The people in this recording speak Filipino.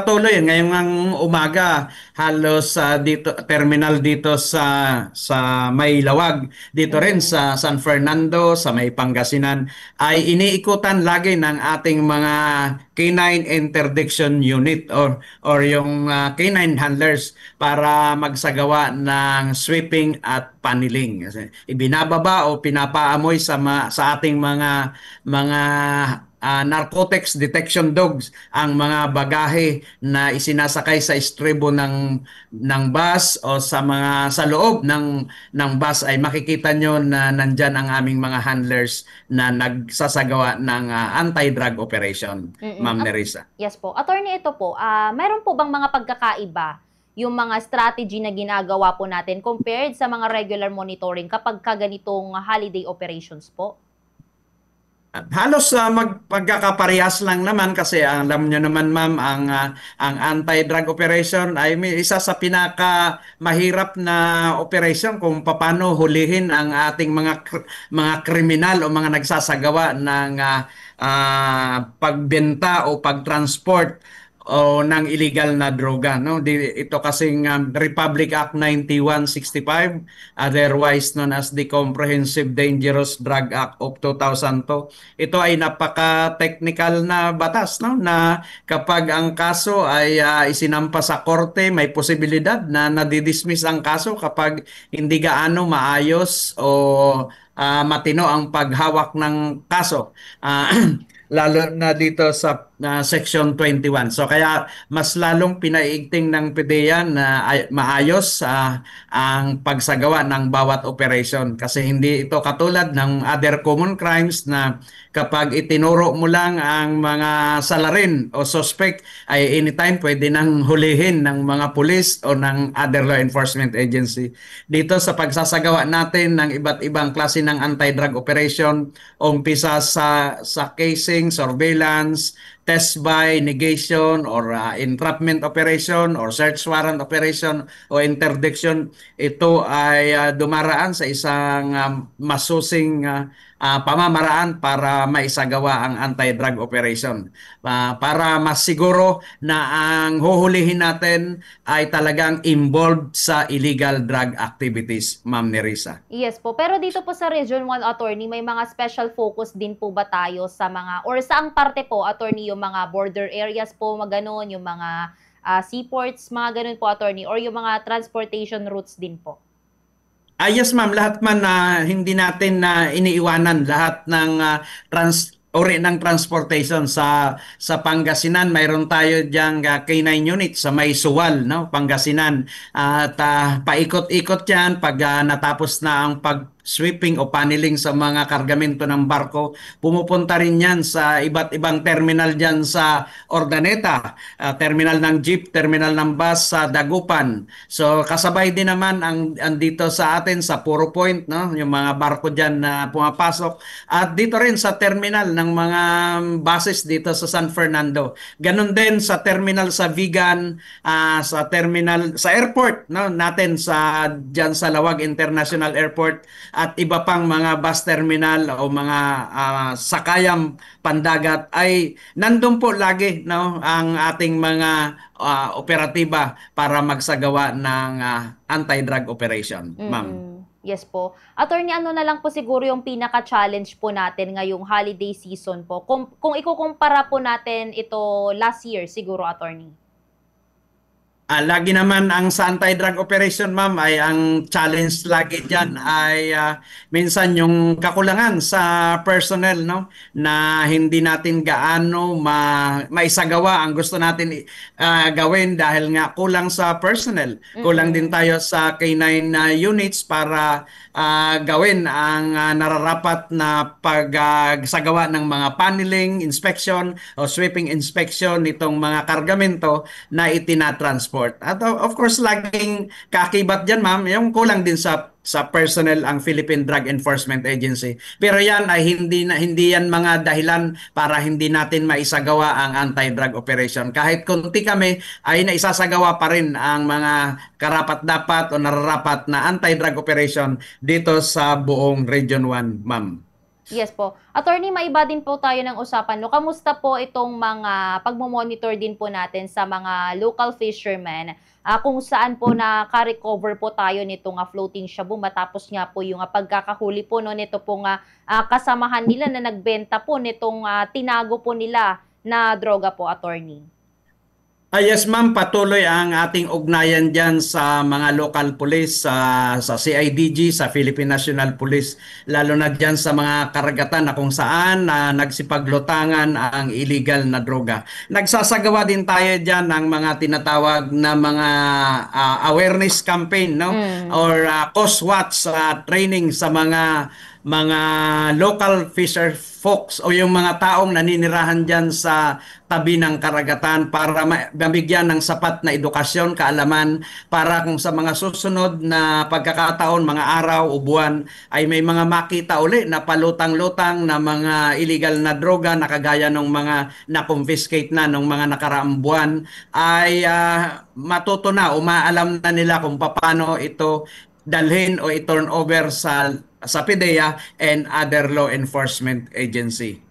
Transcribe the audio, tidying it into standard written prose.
patuloy ngayong umaga halos dito terminal dito sa Maylawag dito rin Mm. sa San Fernando sa may Pangasinan ay iniikutan lagi ng ating mga canine interdiction unit or yung canine handlers para magsagawa ng sweeping at paniling. Kasi ibinababa o pinapaamoy sa ating mga narcotics detection dogs ang mga bagahe na isinasakay sa estribo ng bus o sa loob ng bus ay makikita nyo na nandyan ang aming mga handlers na nagsasagawa ng anti-drug operation, Mm. Ma'am Nerissa. Yes po. Attorney, ito po, meron po bang mga pagkakaiba yung mga strategy na ginagawa po natin compared sa mga regular monitoring kapag kaganitong holiday operations po? Halos magkakaparehas lang naman kasi alam nyo naman ma'am ang anti-drug operation ay isa sa pinaka mahirap na operation kung paano hulihin ang ating mga kriminal o mga nagsasagawa ng pagbenta o pagtransport o ng illegal na droga, no? Ito kasing Republic Act 9165, otherwise known as the Comprehensive Dangerous Drug Act of 2002. Ito ay napaka-technical na batas, no, na kapag ang kaso ay isinampa sa korte, may posibilidad na nadidismiss ang kaso kapag hindi gaano maayos o matino ang paghawak ng kaso. Lalo na dito sa Section 21. So kaya mas lalong pinaiigting ng PDEA na maayos ang pagsagawa ng bawat operation kasi hindi ito katulad ng other common crimes na kapag itinuro mo lang ang mga salarin o suspect ay anytime pwede nang hulihin ng mga pulis o ng other law enforcement agency. Dito sa pagsasagawa natin ng iba't ibang klase ng anti-drug operation, umpisa sa casing, surveillance, test buy, negation, or entrapment operation, or search warrant operation, o interdiction, ito ay dumaraan sa isang masusing pamamaraan para maisagawa ang anti-drug operation. Para mas siguro na ang huhulihin natin ay talagang involved sa illegal drug activities, Ma'am Nerissa. Yes po. Pero dito po sa Region 1, Attorney, may mga special focus din po ba tayo sa mga, or saang parte po, Attorney, yung mga border areas po, mga ganun, yung mga seaports, mga ganun po, Attorney, or yung mga transportation routes din po? Yes ma'am, lahat man na hindi natin na iniiwanan lahat ng uri ng transportation sa Pangasinan. Mayroon tayo diyang K9 unit sa may Suwal, no, Pangasinan. At paikot-ikot 'yan pag natapos na ang pag-sweeping o paneling sa mga kargamento ng barko. Pumupunta rin 'yan sa iba't ibang terminal diyan sa Ordaneta, terminal ng jeep, terminal ng bus sa Dagupan. So kasabay din naman ang andito sa atin sa Puro Point, no, yung mga barko diyan na pumapasok at dito rin sa terminal ng mga buses dito sa San Fernando. Ganon din sa terminal sa Vigan, sa terminal sa airport, no, natin diyan sa Lawag International Airport at iba pang mga bus terminal o mga sakayang pandagat ay nandun po lagi, no, ang ating mga operatiba para magsagawa ng anti-drug operation, ma'am. Yes po. Attorney, ano na lang po siguro yung pinaka-challenge po natin ngayong holiday season po? Kung ikukumpara po natin ito last year, siguro, Attorney. Lagi naman ang sa anti-drug operation, ma'am, ay ang challenge lagi dyan ay minsan yung kakulangan sa personnel, no? Na hindi natin gaano maisagawa ang gusto natin gawin dahil nga kulang sa personnel. Kulang din Mm. tayo sa K9 units para gawin ang nararapat na pagsagawa ng mga paneling, inspection o sweeping inspection nitong mga kargamento na itinatransfer. At of course, laging kakibat dyan, ma'am, yung kulang din sa personnel ang Philippine Drug Enforcement Agency. Pero yan ay hindi yan mga dahilan para hindi natin maisagawa ang anti-drug operation. Kahit konti kami ay naisasagawa pa rin ang mga karapat-dapat o nararapat na anti-drug operation dito sa buong Region 1, ma'am. Yes po. Attorney, maiba din po tayo ng usapan, 'no. Kamusta po itong mga pagmo-monitor din po natin sa mga local fishermen, kung saan po naka-recover po tayo nitong, floating shabu matapos nga po yung, pagkakahuli po 'no nito pong, kasamahan nila na nagbenta po nitong, tinago po nila na droga po, attorney? Yes ma'am, patuloy ang ating ugnayan dyan sa mga local police, sa CIDG, sa Philippine National Police, lalo na dyan sa mga karagatan na kung saan nagsipaglutangan ang illegal na droga. Nagsasagawa din tayo dyan ng mga tinatawag na mga awareness campaign, no? Hmm. Or coast watch training sa mga local fisher folks o yung mga taong naninirahan dyan sa tabi ng karagatan para mabigyan ng sapat na edukasyon, kaalaman para kung sa mga susunod na pagkakataon, mga araw o buwan ay may mga makita uli na palutang-lutang na mga illegal na droga na kagaya ng mga na-confiscate na ng mga nakaraang buwan ay matuto na o maalam na nila kung paano ito dalhin o i-turn over sa PIDEA and other law enforcement agency.